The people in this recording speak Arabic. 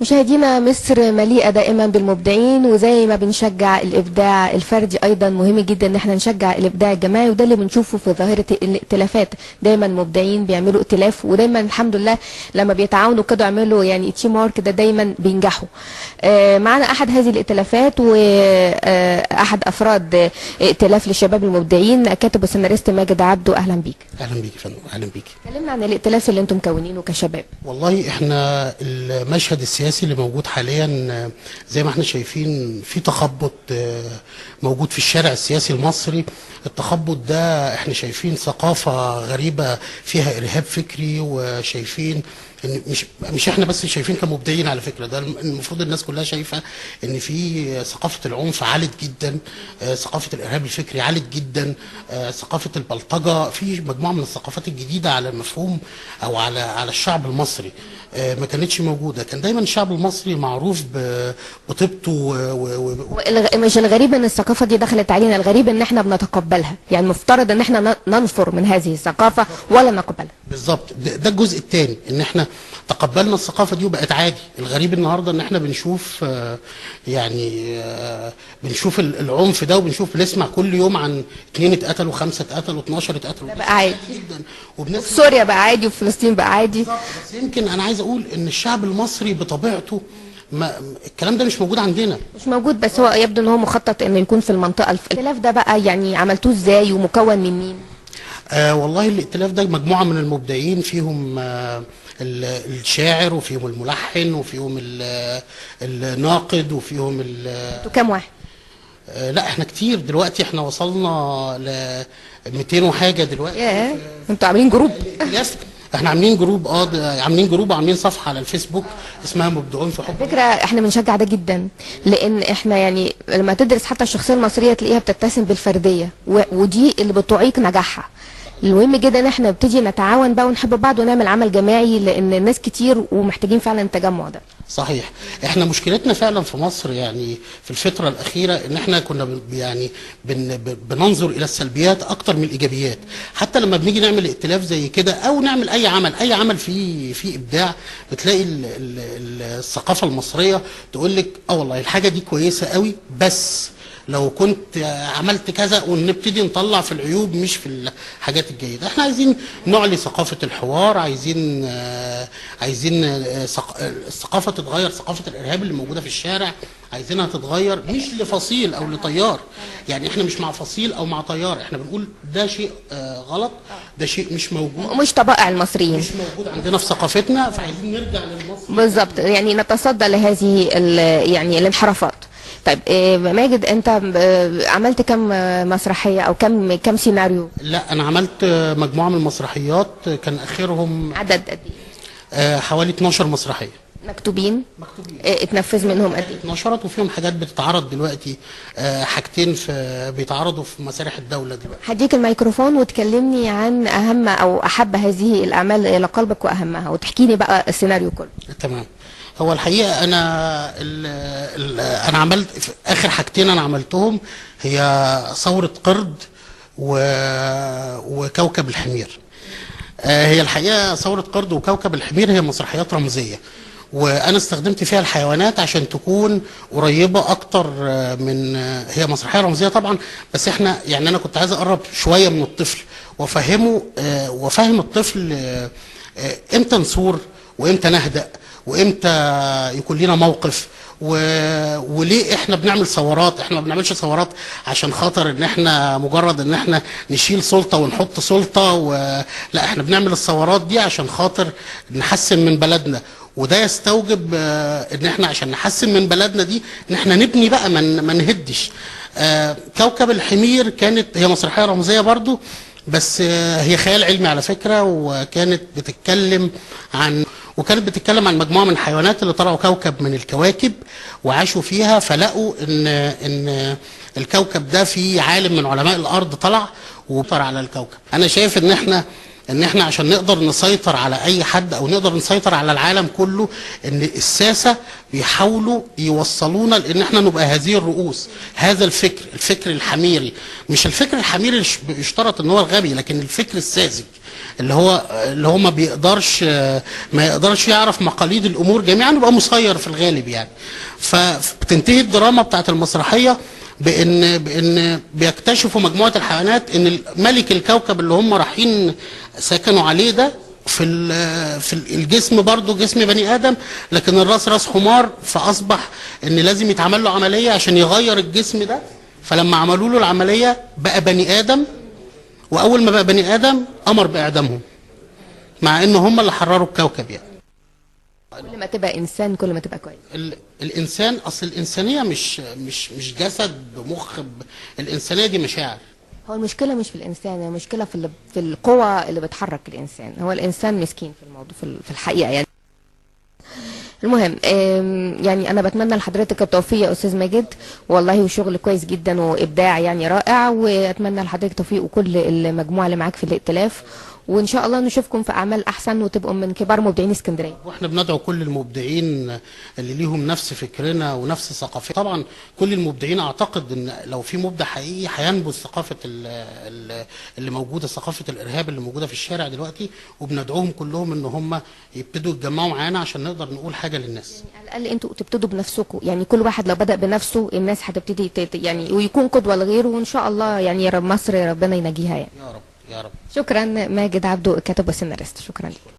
مشاهدينا، مصر مليئة دائما بالمبدعين، وزي ما بنشجع الإبداع الفردي أيضا مهم جدا إن احنا نشجع الإبداع الجماعي، وده اللي بنشوفه في ظاهرة الائتلافات. دايما مبدعين بيعملوا ائتلاف، ودايما الحمد لله لما بيتعاونوا كده يعملوا يعني تيم ورك كده دايما بينجحوا. معنا أحد هذه الائتلافات وأحد أفراد ائتلاف للشباب المبدعين، كاتب والسيناريست ماجد عبده. أهلا بيك. اهلا بيك يا فندم. اهلا بيك. كلمنا عن الائتلاف اللي انتم مكونينه كشباب. والله احنا المشهد السياسي اللي موجود حاليا زي ما احنا شايفين في تخبط موجود في الشارع السياسي المصري. التخبط ده احنا شايفين ثقافة غريبة فيها ارهاب فكري، وشايفين ان مش احنا بس شايفين كمبدعين، على فكرة ده المفروض الناس كلها شايفة ان في ثقافة العنف عالت جدا، ثقافة الارهاب الفكري عالت جدا، ثقافة البلطجة، في مجموعة من الثقافات الجديدة على المفهوم او على الشعب المصري ما كانتش موجودة. كان دايما الشعب المصري معروف بطيبته مش الغريب ان الثقافة دي دخلت علينا، الغريب ان احنا بنتقبلها. يعني المفترض ان احنا ننفر من هذه الثقافة ولا نقبلها. بالظبط، ده الجزء الثاني، ان احنا تقبلنا الثقافة دي وبقت عادي. الغريب النهاردة ان احنا بنشوف بنشوف العنف ده، بنسمع كل يوم عن 2 اتقتلوا، 5 اتقتلوا، 12 اتقتلوا. ده بقى عادي جدا. وفي سوريا بقى عادي، وفي فلسطين بقى عادي. بس يمكن انا عايز اقول ان الشعب المصري بطبيعته الكلام ده مش موجود عندنا. مش موجود، بس هو يبدو ان هو مخطط انه يكون في المنطقة. الائتلاف ده بقى يعني عملتوه ازاي ومكون من مين؟ والله الائتلاف ده مجموعة من المبدعين، فيهم الشاعر، وفيهم الملحن، وفيهم الناقد، وفيهم انتوا كام واحد؟ لا احنا كتير دلوقتي، احنا وصلنا ل 200 وحاجة دلوقتي. ياه، انتوا عاملين جروب؟ احنا عاملين جروب، عاملين جروب وعاملين صفحه على الفيسبوك اسمها مبدعون في حب. على فكره احنا بنشجع ده جدا، لان احنا يعني لما تدرس حتى الشخصيه المصريه تلاقيها بتتسم بالفرديه، ودي اللي بتعيق نجاحها. المهم جدا ان احنا نبتدي نتعاون بقى ونحب بعض ونعمل عمل جماعي، لان الناس كتير ومحتاجين فعلا التجمع ده. صحيح. احنا مشكلتنا فعلا في مصر يعني في الفتره الاخيره ان احنا كنا يعني بننظر الى السلبيات اكتر من الايجابيات. حتى لما بنيجي نعمل ائتلاف زي كده او نعمل اي عمل فيه ابداع، بتلاقي الثقافه المصريه تقول لك والله الحاجه دي كويسه قوي، بس لو كنت عملت كذا، ونبتدي نطلع في العيوب مش في الحاجات الجيده. احنا عايزين نعلي ثقافه الحوار، عايزين الثقافه تتغير، ثقافه الارهاب اللي موجوده في الشارع عايزينها تتغير، مش لفصيل او لتيار. يعني احنا مش مع فصيل او مع تيار، احنا بنقول ده شيء غلط، ده شيء مش موجود، مش طبائع المصريين، مش موجود عندنا في ثقافتنا، فعايزين نرجع للمصري بالظبط، يعني نتصدى لهذه يعني الانحرافات. طيب ماجد، انت عملت كم مسرحيه او كم سيناريو؟ لا انا عملت مجموعه من المسرحيات، كان اخرهم عدد قد ايه؟ حوالي 12 مسرحيه مكتوبين. اتنفذ منهم قد ايه؟ 12، وفيهم حاجات بتتعرض دلوقتي، حاجتين بيتعرضوا في مسارح الدوله دلوقتي. هديك الميكروفون وتكلمني عن اهم او احب هذه الاعمال الى قلبك واهمها، وتحكي لي بقى السيناريو كله. تمام. هو الحقيقه انا عملت اخر حاجتين انا عملتهم، هي ثوره قرد وكوكب الحمير. هي الحقيقه ثوره قرد وكوكب الحمير هي مسرحيات رمزيه، وانا استخدمت فيها الحيوانات عشان تكون قريبه اكتر من، هي مسرحيه رمزيه طبعا، بس احنا يعني انا كنت عايز اقرب شويه من الطفل وافهم الطفل امتى نثور، وامتى نهدأ، وامتى يكون لنا موقف، وليه احنا بنعمل ثورات. احنا ما بنعملش ثورات عشان خاطر ان احنا مجرد ان احنا نشيل سلطه ونحط سلطه، لا احنا بنعمل الثورات دي عشان خاطر نحسن من بلدنا. وده يستوجب ان احنا عشان نحسن من بلدنا دي ان احنا نبني بقى، ما نهدش. كوكب الحمير هي مسرحيه رمزيه برضو، بس هي خيال علمي على فكره، وكانت بتتكلم عن مجموعه من الحيوانات اللي طلعوا كوكب من الكواكب وعاشوا فيها، فلقوا ان الكوكب ده في عالم من علماء الارض طلع وطر على الكوكب. انا شايف ان احنا ان احنا عشان نقدر نسيطر على اي حد او نقدر نسيطر على العالم كله، ان الساسة بيحاولوا يوصلونا لان احنا نبقى هذه الرؤوس، هذا الفكر الحميري، مش الفكر الحميري اللي يشترط ان هو الغبي، لكن الفكر الساذج اللي هو ما يقدرش يعرف مقاليد الامور جميعا، يبقى مسير في الغالب يعني. فبتنتهي الدراما بتاعت المسرحية بان بيكتشفوا مجموعه الحيوانات ان ملك الكوكب اللي هم رايحين سكنوا عليه ده في الجسم برضه جسم بني ادم، لكن الراس راس حمار، فاصبح ان لازم يتعمل له عمليه عشان يغير الجسم ده. فلما عملوا له العمليه بقى بني ادم، واول ما بقى بني ادم امر باعدامهم، مع ان هم اللي حرروا الكوكب يعني. كل ما تبقى انسان كل ما تبقى كويس. الانسان اصل الانسانيه مش جسد بمخ، الانسانيه دي مشاعر. هو المشكله مش في الانسان، المشكله في القوى اللي بتحرك الانسان. هو الانسان مسكين في الموضوع في الحقيقه يعني. المهم يعني انا بتمنى لحضرتك التوفيق يا استاذ ماجد، والله وشغل كويس جدا وابداع يعني رائع، واتمنى لحضرتك التوفيق وكل المجموعه اللي معاك في الائتلاف، وان شاء الله نشوفكم في اعمال احسن وتبقوا من كبار مبدعين اسكندريه. واحنا بندعو كل المبدعين اللي ليهم نفس فكرنا ونفس ثقافتنا. طبعا كل المبدعين اعتقد ان لو في مبدع حقيقي هينبذ ثقافه اللي موجوده، ثقافه الارهاب اللي موجوده في الشارع دلوقتي، وبندعوهم كلهم ان هم يبتدوا يتجمعوا معانا عشان نقدر نقول حاجه للناس. يعني على الاقل انتوا تبتدوا بنفسكم، يعني كل واحد لو بدا بنفسه الناس هتبتدي يعني ويكون قدوه لغيره، وان شاء الله يعني يا رب مصر ربنا ينجيها يعني. يا رب يا رب. شكرا ماجد عبده، كاتب وسيناريست، شكرا لك.